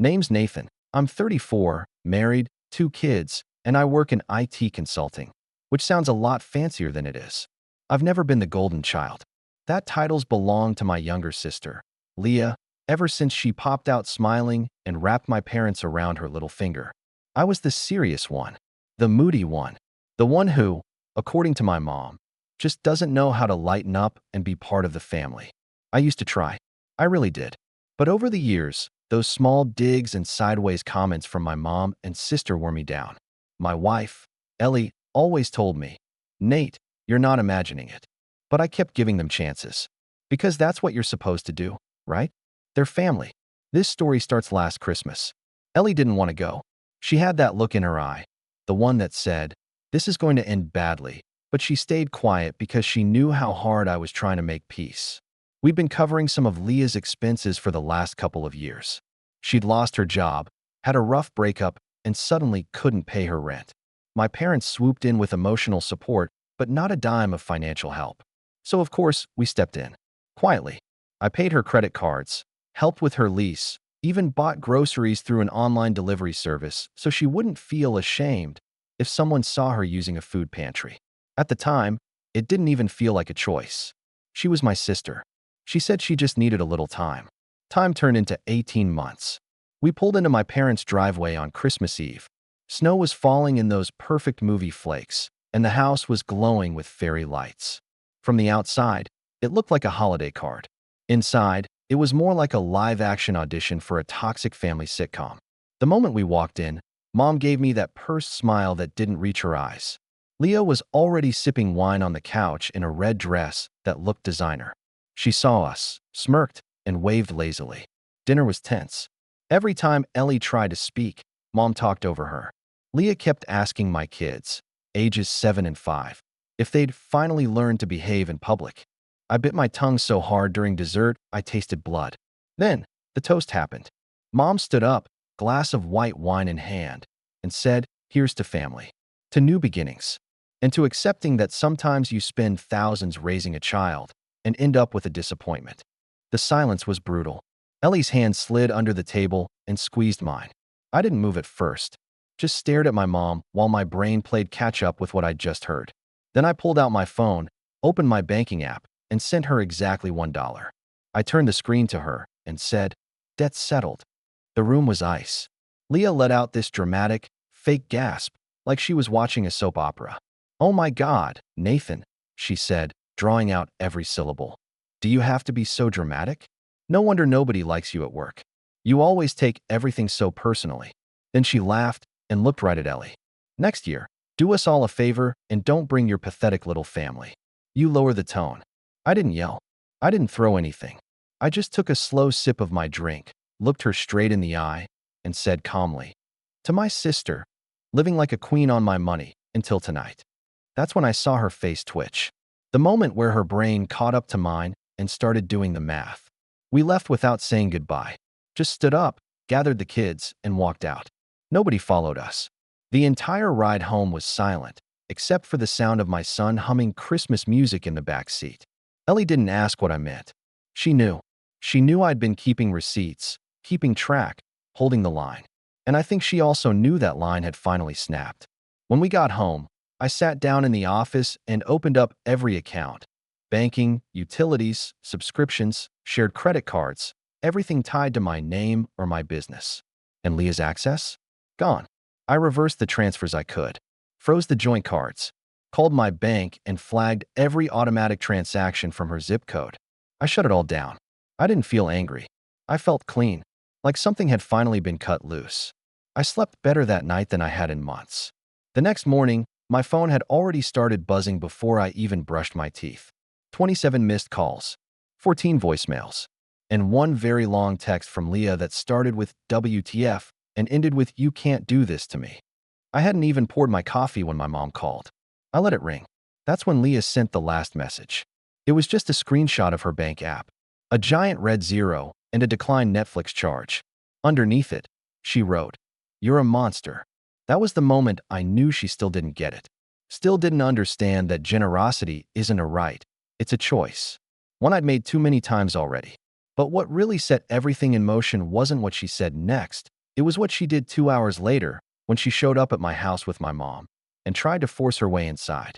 Name's Nathan. I'm 34, married, 2 kids, and I work in IT consulting, which sounds a lot fancier than it is. I've never been the golden child. That title's belonged to my younger sister, Leah, ever since she popped out smiling and wrapped my parents around her little finger. I was the serious one, the moody one, the one who, according to my mom, just doesn't know how to lighten up and be part of the family. I used to try. I really did. But over the years, those small digs and sideways comments from my mom and sister wore me down. My wife, Ellie, always told me, "Nate, you're not imagining it." But I kept giving them chances. Because that's what you're supposed to do, right? They're family. This story starts last Christmas. Ellie didn't want to go. She had that look in her eye, the one that said, "This is going to end badly," but she stayed quiet because she knew how hard I was trying to make peace. We'd been covering some of Leah's expenses for the last couple of years. She'd lost her job, had a rough breakup, and suddenly couldn't pay her rent. My parents swooped in with emotional support, but not a dime of financial help. So of course, we stepped in. Quietly. I paid her credit cards, helped with her lease, even bought groceries through an online delivery service so she wouldn't feel ashamed if someone saw her using a food pantry. At the time, it didn't even feel like a choice. She was my sister. She said she just needed a little time. Time turned into 18 months. We pulled into my parents' driveway on Christmas Eve. Snow was falling in those perfect movie flakes, and the house was glowing with fairy lights. From the outside, it looked like a holiday card. Inside, it was more like a live-action audition for a toxic family sitcom. The moment we walked in, Mom gave me that pursed smile that didn't reach her eyes. Leah was already sipping wine on the couch in a red dress that looked designer. She saw us, smirked, and waved lazily. Dinner was tense. Every time Ellie tried to speak, Mom talked over her. Leah kept asking my kids, ages 7 and 5, if they'd finally learned to behave in public. I bit my tongue so hard during dessert, I tasted blood. Then, the toast happened. Mom stood up, glass of white wine in hand, and said, "Here's to family, to new beginnings, and to accepting that sometimes you spend thousands raising a child and end up with a disappointment." The silence was brutal. Ellie's hand slid under the table and squeezed mine. I didn't move at first, just stared at my mom while my brain played catch-up with what I'd just heard. Then I pulled out my phone, opened my banking app, and sent her exactly $1. I turned the screen to her and said, "Debt settled." The room was ice. Leah let out this dramatic, fake gasp, like she was watching a soap opera. "Oh my God, Nathan," she said, drawing out every syllable. "Do you have to be so dramatic? No wonder nobody likes you at work. You always take everything so personally." Then she laughed and looked right at Ellie. "Next year, do us all a favor and don't bring your pathetic little family." You lower the tone. I didn't yell. I didn't throw anything. I just took a slow sip of my drink, looked her straight in the eye, and said calmly, "To my sister, living like a queen on my money until tonight." That's when I saw her face twitch. The moment where her brain caught up to mine and started doing the math. We left without saying goodbye. Just stood up, gathered the kids, and walked out. Nobody followed us. The entire ride home was silent, except for the sound of my son humming Christmas music in the back seat. Ellie didn't ask what I meant. She knew. She knew I'd been keeping receipts, keeping track, holding the line. And I think she also knew that line had finally snapped. When we got home, I sat down in the office and opened up every account. Banking, utilities, subscriptions, shared credit cards, everything tied to my name or my business. And Leah's access? Gone. I reversed the transfers I could, froze the joint cards, called my bank and flagged every automatic transaction from her zip code. I shut it all down. I didn't feel angry. I felt clean, like something had finally been cut loose. I slept better that night than I had in months. The next morning, my phone had already started buzzing before I even brushed my teeth. 27 missed calls, 14 voicemails, and one very long text from Leah that started with "WTF" and ended with "You can't do this to me." I hadn't even poured my coffee when my mom called. I let it ring. That's when Leah sent the last message. It was just a screenshot of her bank app, a giant red zero, and a declined Netflix charge. Underneath it, she wrote, "You're a monster." That was the moment I knew she still didn't get it. Still didn't understand that generosity isn't a right, it's a choice. One I'd made too many times already. But what really set everything in motion wasn't what she said next. It was what she did 2 hours later when she showed up at my house with my mom and tried to force her way inside.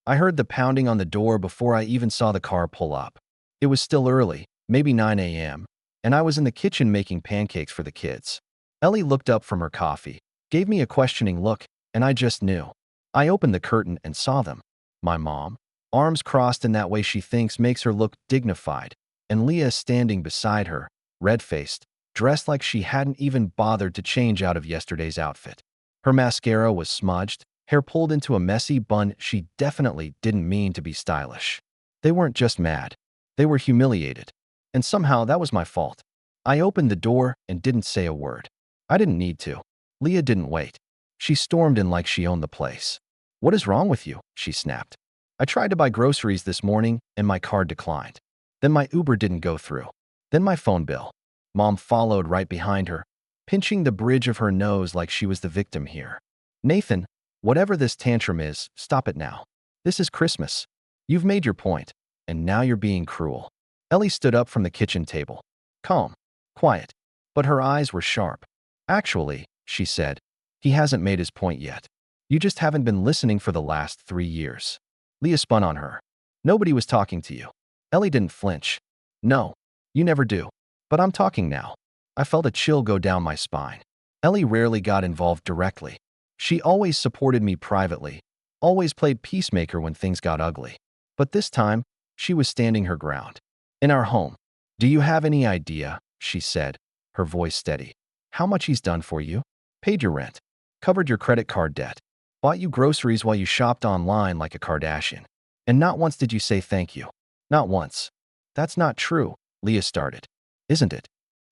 I heard the pounding on the door before I even saw the car pull up. It was still early, maybe 9 a.m., and I was in the kitchen making pancakes for the kids. Ellie looked up from her coffee, gave me a questioning look, and I just knew. I opened the curtain and saw them. My mom, arms crossed in that way she thinks makes her look dignified, and Leah standing beside her, red-faced, dressed like she hadn't even bothered to change out of yesterday's outfit. Her mascara was smudged, hair pulled into a messy bun. She definitely didn't mean to be stylish. They weren't just mad. They were humiliated. And somehow that was my fault. I opened the door and didn't say a word. I didn't need to. Leah didn't wait. She stormed in like she owned the place. "What is wrong with you?" she snapped. "I tried to buy groceries this morning and my card declined. Then my Uber didn't go through. Then my phone bill." Mom followed right behind her, pinching the bridge of her nose like she was the victim here. "Nathan, whatever this tantrum is, stop it now. This is Christmas. You've made your point, and now you're being cruel." Ellie stood up from the kitchen table. Calm, quiet, but her eyes were sharp. "Actually," she said, "he hasn't made his point yet. You just haven't been listening for the last 3 years." Leah spun on her. "Nobody was talking to you." Ellie didn't flinch. "No, you never do. But I'm talking now." I felt a chill go down my spine. Ellie rarely got involved directly. She always supported me privately, always played peacemaker when things got ugly. But this time, she was standing her ground. "In our home, do you have any idea," she said, her voice steady, "how much he's done for you? Paid your rent, covered your credit card debt, bought you groceries while you shopped online like a Kardashian. And not once did you say thank you. Not once." "That's not true," Leah started. "Isn't it?"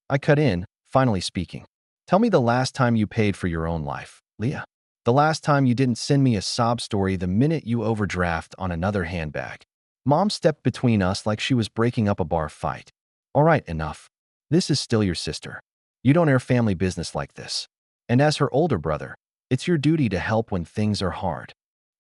I cut in, finally speaking. "Tell me the last time you paid for your own life, Leah. The last time you didn't send me a sob story the minute you overdraft on another handbag." Mom stepped between us like she was breaking up a bar fight. "All right, enough. This is still your sister. You don't air family business like this. And as her older brother, it's your duty to help when things are hard."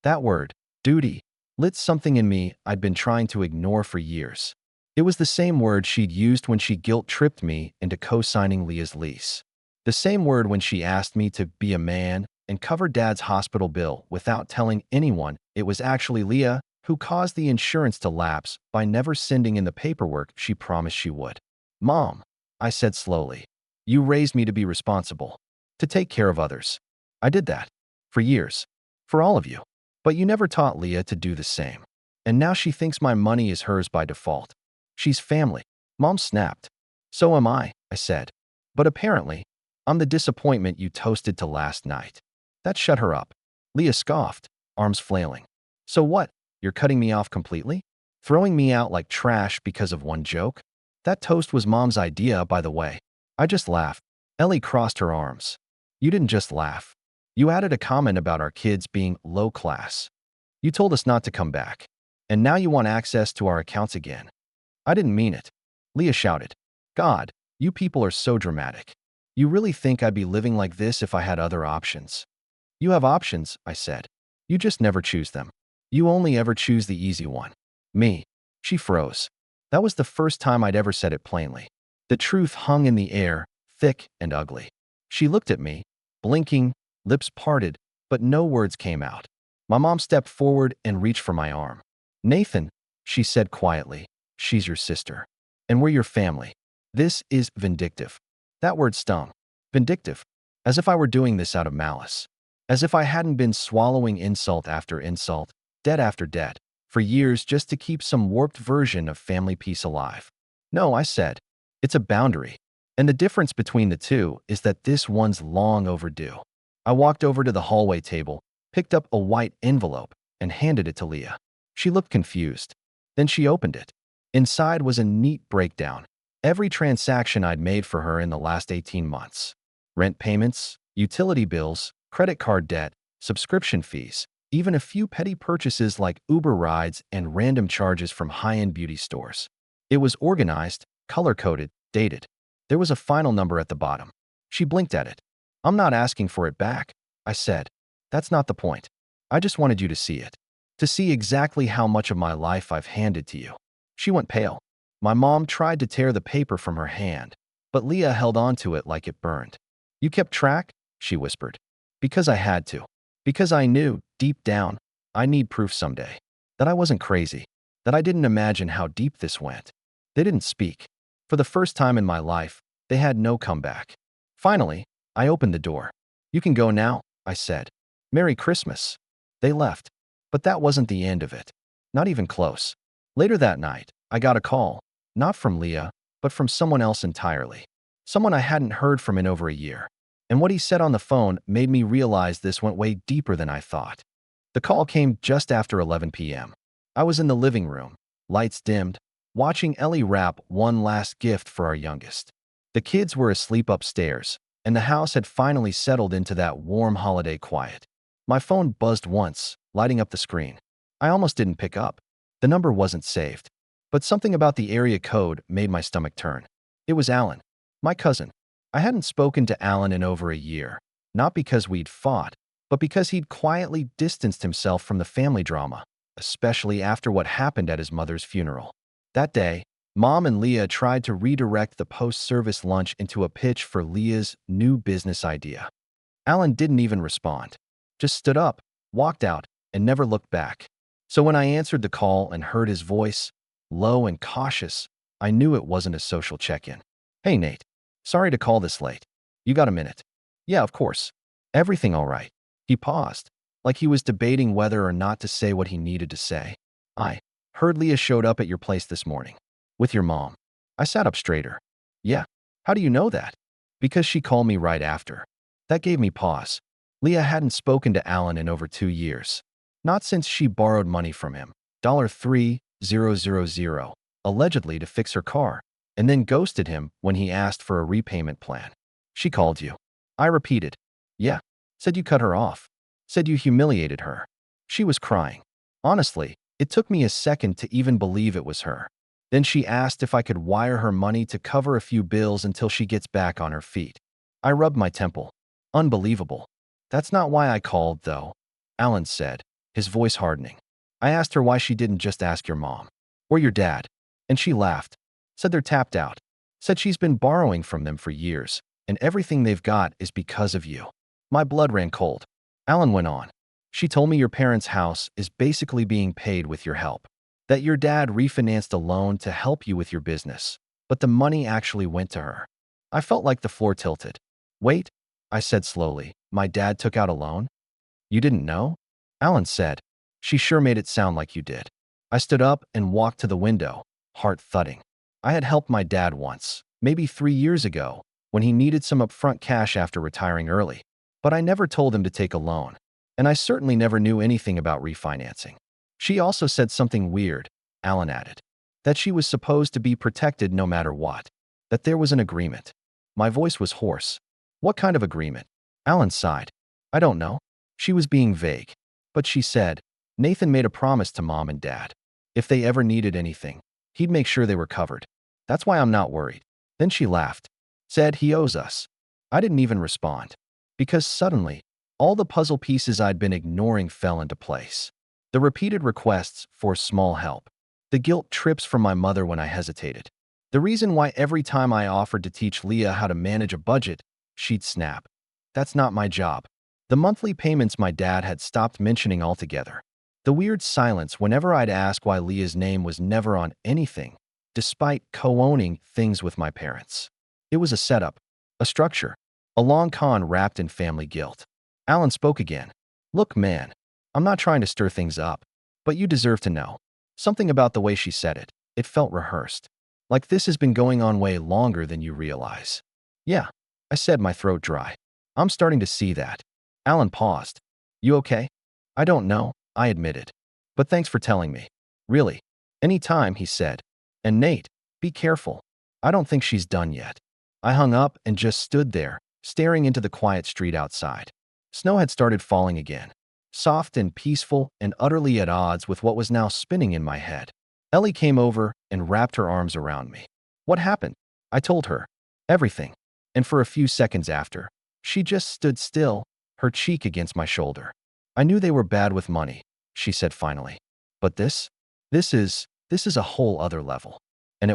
That word, duty, lit something in me I'd been trying to ignore for years. It was the same word she'd used when she guilt-tripped me into co-signing Leah's lease. The same word when she asked me to be a man and cover Dad's hospital bill without telling anyone it was actually Leah who caused the insurance to lapse by never sending in the paperwork she promised she would. "Mom," I said slowly, "you raised me to be responsible, to take care of others. I did that. For years. For all of you. But you never taught Leah to do the same. And now she thinks my money is hers by default. She's family." Mom snapped. "So am I," said. "But apparently, I'm the disappointment you toasted to last night." That shut her up. Leah scoffed, arms flailing. "So what? You're cutting me off completely? Throwing me out like trash because of one joke?" "That toast was Mom's idea, by the way." I just laughed. Ellie crossed her arms. "You didn't just laugh. You added a comment about our kids being low class. You told us not to come back. And now you want access to our accounts again." "I didn't mean it," Leah shouted. "God, you people are so dramatic. You really think I'd be living like this if I had other options?" "You have options," I said. "You just never choose them. You only ever choose the easy one. Me." She froze. That was the first time I'd ever said it plainly. The truth hung in the air, thick and ugly. She looked at me, blinking, lips parted, but no words came out. My mom stepped forward and reached for my arm. "Nathan," she said quietly, "she's your sister. And we're your family. This is vindictive." That word stung. Vindictive. As if I were doing this out of malice. As if I hadn't been swallowing insult after insult, debt after debt, for years just to keep some warped version of family peace alive. "No," I said. "It's a boundary. And the difference between the two is that this one's long overdue." I walked over to the hallway table, picked up a white envelope, and handed it to Leah. She looked confused. Then she opened it. Inside was a neat breakdown. Every transaction I'd made for her in the last 18 months. Rent payments, utility bills, credit card debt, subscription fees, even a few petty purchases like Uber rides and random charges from high-end beauty stores. It was organized, color-coded, dated. There was a final number at the bottom. She blinked at it. "I'm not asking for it back," I said. "That's not the point. I just wanted you to see it. To see exactly how much of my life I've handed to you." She went pale. My mom tried to tear the paper from her hand, but Leah held onto it like it burned. You kept track? She whispered. Because I had to. Because I knew, deep down, I need proof someday. That I wasn't crazy. That I didn't imagine how deep this went. They didn't speak. For the first time in my life, they had no comeback. Finally, I opened the door. You can go now, I said. Merry Christmas. They left. But that wasn't the end of it. Not even close. Later that night, I got a call. Not from Leah, but from someone else entirely. Someone I hadn't heard from in over a year. And what he said on the phone made me realize this went way deeper than I thought. The call came just after 11 p.m. I was in the living room, lights dimmed, watching Ellie wrap one last gift for our youngest. The kids were asleep upstairs, and the house had finally settled into that warm holiday quiet. My phone buzzed once, lighting up the screen. I almost didn't pick up. The number wasn't saved. But something about the area code made my stomach turn. It was Alan, my cousin. I hadn't spoken to Alan in over a year, not because we'd fought, but because he'd quietly distanced himself from the family drama, especially after what happened at his mother's funeral. That day, Mom and Leah tried to redirect the post-service lunch into a pitch for Leah's new business idea. Alan didn't even respond, just stood up, walked out, and never looked back. So when I answered the call and heard his voice, low and cautious, I knew it wasn't a social check-in. Hey, Nate. Sorry to call this late. You got a minute? Yeah, of course. Everything all right? He paused, like he was debating whether or not to say what he needed to say. I heard Leah showed up at your place this morning. With your mom. I sat up straighter. Yeah. How do you know that? Because she called me right after. That gave me pause. Leah hadn't spoken to Alan in over 2 years. Not since she borrowed money from him. $3,000, allegedly to fix her car, and then ghosted him when he asked for a repayment plan. She called you. I repeated. Yeah. Said you cut her off. Said you humiliated her. She was crying. Honestly, it took me a second to even believe it was her. Then she asked if I could wire her money to cover a few bills until she gets back on her feet. I rubbed my temple. Unbelievable. That's not why I called, though, Alan said, his voice hardening. I asked her why she didn't just ask your mom. Or your dad. And she laughed. Said they're tapped out. Said she's been borrowing from them for years, and everything they've got is because of you. My blood ran cold. Alan went on. She told me your parents' house is basically being paid with your help. That your dad refinanced a loan to help you with your business, but the money actually went to her. I felt like the floor tilted. Wait, I said slowly, my dad took out a loan? You didn't know? Alan said. She sure made it sound like you did. I stood up and walked to the window, heart thudding. I had helped my dad once, maybe 3 years ago, when he needed some upfront cash after retiring early. But I never told him to take a loan, and I certainly never knew anything about refinancing. She also said something weird, Alan added, that she was supposed to be protected no matter what, that there was an agreement. My voice was hoarse. What kind of agreement? Alan sighed. I don't know. She was being vague. But she said, Nathan made a promise to Mom and Dad. If they ever needed anything, he'd make sure they were covered. That's why I'm not worried. Then she laughed. Said he owes us. I didn't even respond. Because suddenly, all the puzzle pieces I'd been ignoring fell into place. The repeated requests for small help. The guilt trips from my mother when I hesitated. The reason why every time I offered to teach Leah how to manage a budget, she'd snap. That's not my job. The monthly payments my dad had stopped mentioning altogether. The weird silence whenever I'd ask why Leah's name was never on anything, despite co-owning things with my parents. It was a setup, a structure, a long con wrapped in family guilt. Alan spoke again. Look, man, I'm not trying to stir things up, but you deserve to know. Something about the way she said it. It felt rehearsed. Like this has been going on way longer than you realize. Yeah, I said, my throat dry. I'm starting to see that. Alan paused. You okay? I don't know, I admitted. But thanks for telling me. Really. Any time, he said. And Nate, be careful. I don't think she's done yet. I hung up and just stood there, staring into the quiet street outside. Snow had started falling again. Soft and peaceful and utterly at odds with what was now spinning in my head. Ellie came over and wrapped her arms around me. What happened? I told her. Everything. And for a few seconds after, she just stood still, her cheek against my shoulder. I knew they were bad with money, she said finally. But this is a whole other level. And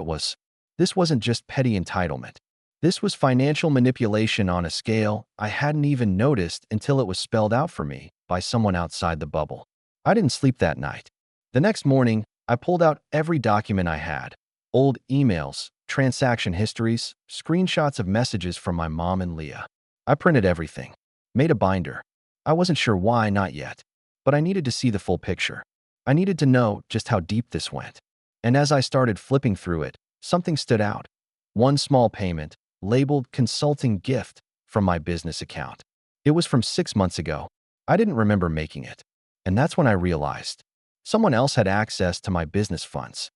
this wasn't just petty entitlement. This was financial manipulation on a scale I hadn't even noticed until it was spelled out for me by someone outside the bubble. I didn't sleep that night. The next morning, I pulled out every document I had: old emails, transaction histories, screenshots of messages from my mom and Leah. I printed everything, made a binder. I wasn't sure why, not yet, but I needed to see the full picture. I needed to know just how deep this went. And as I started flipping through it, something stood out. One small payment, labeled consulting gift, from my business account. It was from 6 months ago. I didn't remember making it. And that's when I realized someone else had access to my business funds.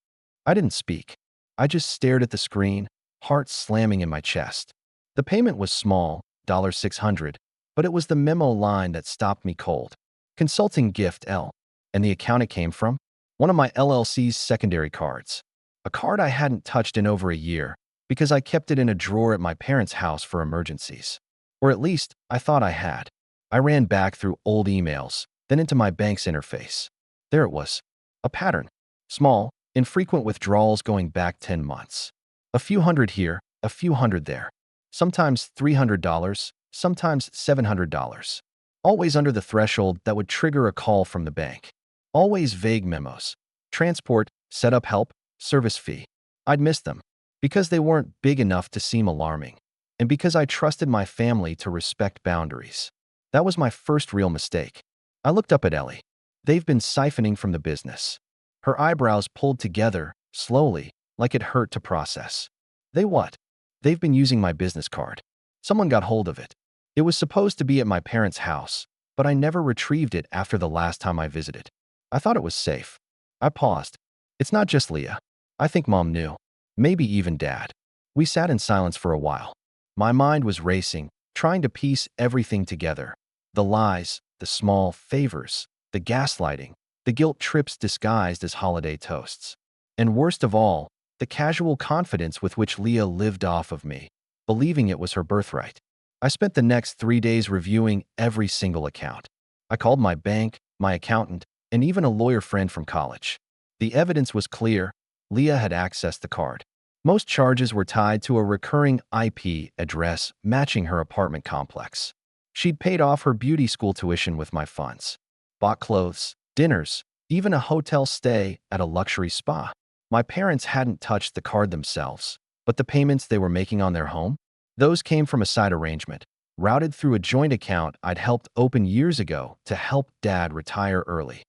I didn't speak. I just stared at the screen, heart slamming in my chest. The payment was small, $600, but it was the memo line that stopped me cold. Consulting gift L. And the account it came from? One of my LLC's secondary cards. A card I hadn't touched in over a year because I kept it in a drawer at my parents' house for emergencies. Or at least, I thought I had. I ran back through old emails, then into my bank's interface. There it was. A pattern. Small, infrequent withdrawals going back 10 months. A few hundred here, a few hundred there. Sometimes $300, sometimes $700. Always under the threshold that would trigger a call from the bank. Always vague memos. Transport, setup help, service fee. I'd missed them because they weren't big enough to seem alarming, and because I trusted my family to respect boundaries. That was my first real mistake. I looked up at Ellie. They've been siphoning from the business. Her eyebrows pulled together, slowly, like it hurt to process. They what? They've been using my business card. Someone got hold of it. It was supposed to be at my parents' house, but I never retrieved it after the last time I visited. I thought it was safe. I paused. It's not just Leah. I think Mom knew. Maybe even Dad. We sat in silence for a while. My mind was racing, trying to piece everything together. The lies, the small favors, the gaslighting, the guilt trips disguised as holiday toasts. And worst of all, the casual confidence with which Leah lived off of me, believing it was her birthright. I spent the next 3 days reviewing every single account. I called my bank, my accountant, and even a lawyer friend from college. The evidence was clear. Leah had accessed the card. Most charges were tied to a recurring IP address matching her apartment complex. She'd paid off her beauty school tuition with my funds, bought clothes, dinners, even a hotel stay at a luxury spa. My parents hadn't touched the card themselves, but the payments they were making on their home? Those came from a side arrangement, routed through a joint account I'd helped open years ago to help Dad retire early.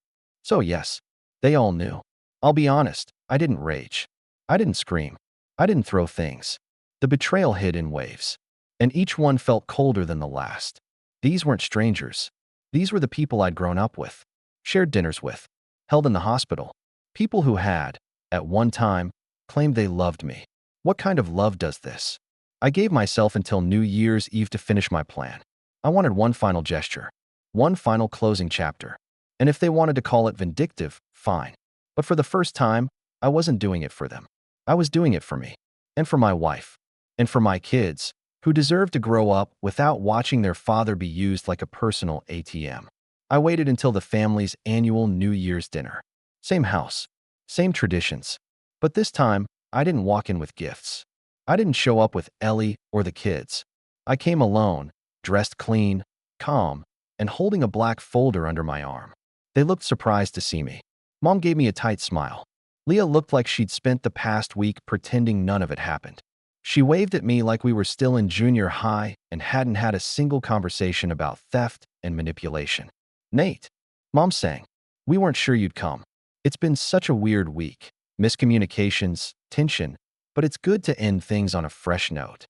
So yes, they all knew. I'll be honest, I didn't rage. I didn't scream. I didn't throw things. The betrayal hit in waves, and each one felt colder than the last. These weren't strangers. These were the people I'd grown up with, shared dinners with, held in the hospital. People who had, at one time, claimed they loved me. What kind of love does this? I gave myself until New Year's Eve to finish my plan. I wanted one final gesture, one final closing chapter. And if they wanted to call it vindictive, fine. But for the first time, I wasn't doing it for them. I was doing it for me, and for my wife, and for my kids, who deserved to grow up without watching their father be used like a personal ATM. I waited until the family's annual New Year's dinner. Same house, same traditions. But this time, I didn't walk in with gifts. I didn't show up with Ellie or the kids. I came alone, dressed clean, calm, and holding a black folder under my arm. They looked surprised to see me. Mom gave me a tight smile. Leah looked like she'd spent the past week pretending none of it happened. She waved at me like we were still in junior high and hadn't had a single conversation about theft and manipulation. Nate, Mom sang, we weren't sure you'd come. It's been such a weird week. Miscommunications, tension, but it's good to end things on a fresh note.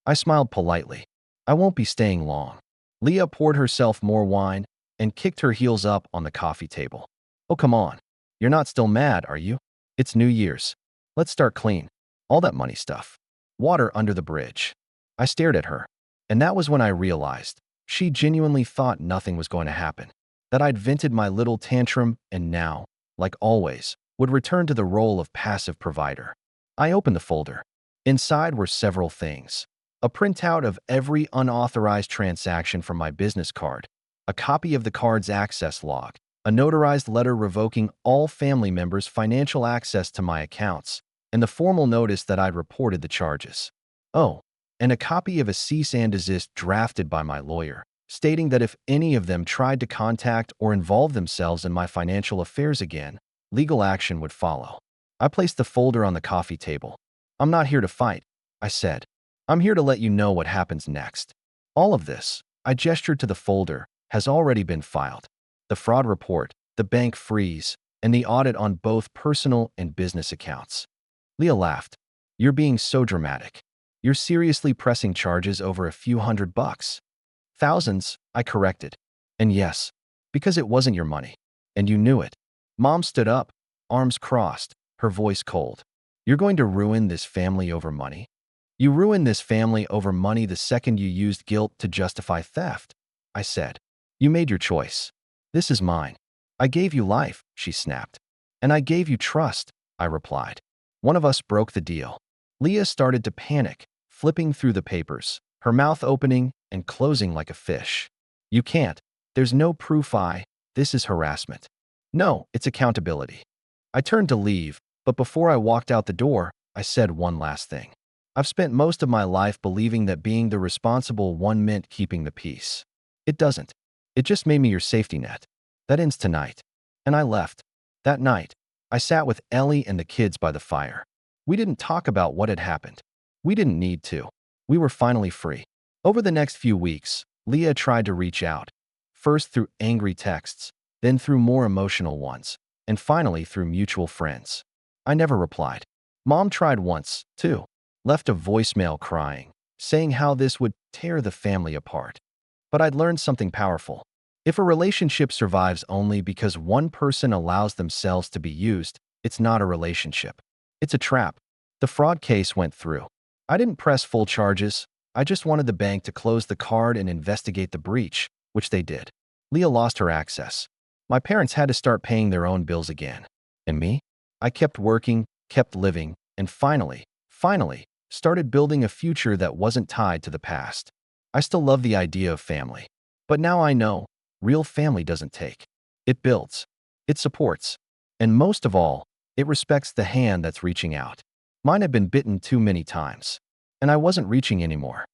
I smiled politely. I won't be staying long. Leah poured herself more wine and kicked her heels up on the coffee table. Oh, come on. You're not still mad, are you? It's New Year's. Let's start clean. All that money stuff. Water under the bridge. I stared at her, and that was when I realized she genuinely thought nothing was going to happen, that I'd vented my little tantrum and now, like always, would return to the role of passive provider. I opened the folder. Inside were several things: a printout of every unauthorized transaction from my business card, a copy of the card's access log, a notarized letter revoking all family members' financial access to my accounts, and the formal notice that I'd reported the charges. Oh, and a copy of a cease and desist drafted by my lawyer, stating that if any of them tried to contact or involve themselves in my financial affairs again, legal action would follow. I placed the folder on the coffee table. I'm not here to fight, I said. I'm here to let you know what happens next. All of this, I gestured to the folder, has already been filed. The fraud report, the bank freeze, and the audit on both personal and business accounts. Leah laughed. You're being so dramatic. You're seriously pressing charges over a few $100. Thousands, I corrected. And yes, because it wasn't your money. And you knew it. Mom stood up, arms crossed, her voice cold. You're going to ruin this family over money? You ruined this family over money the second you used guilt to justify theft, I said. You made your choice. This is mine. I gave you life, she snapped. And I gave you trust, I replied. One of us broke the deal. Leah started to panic, flipping through the papers, her mouth opening and closing like a fish. You can't. There's no proof. This is harassment. No, it's accountability. I turned to leave, but before I walked out the door, I said one last thing. I've spent most of my life believing that being the responsible one meant keeping the peace. It doesn't. It just made me your safety net. That ends tonight. And I left. That night, I sat with Ellie and the kids by the fire. We didn't talk about what had happened. We didn't need to. We were finally free. Over the next few weeks, Leah tried to reach out, first through angry texts, then through more emotional ones, and finally through mutual friends. I never replied. Mom tried once, too, left a voicemail crying, saying how this would tear the family apart. But I'd learned something powerful. If a relationship survives only because one person allows themselves to be used, it's not a relationship. It's a trap. The fraud case went through. I didn't press full charges. I just wanted the bank to close the card and investigate the breach, which they did. Leah lost her access. My parents had to start paying their own bills again. And me? I kept working, kept living, and finally, started building a future that wasn't tied to the past. I still love the idea of family. But now I know, real family doesn't take. It builds. It supports. And most of all, it respects the hand that's reaching out. Mine had been bitten too many times. And I wasn't reaching anymore.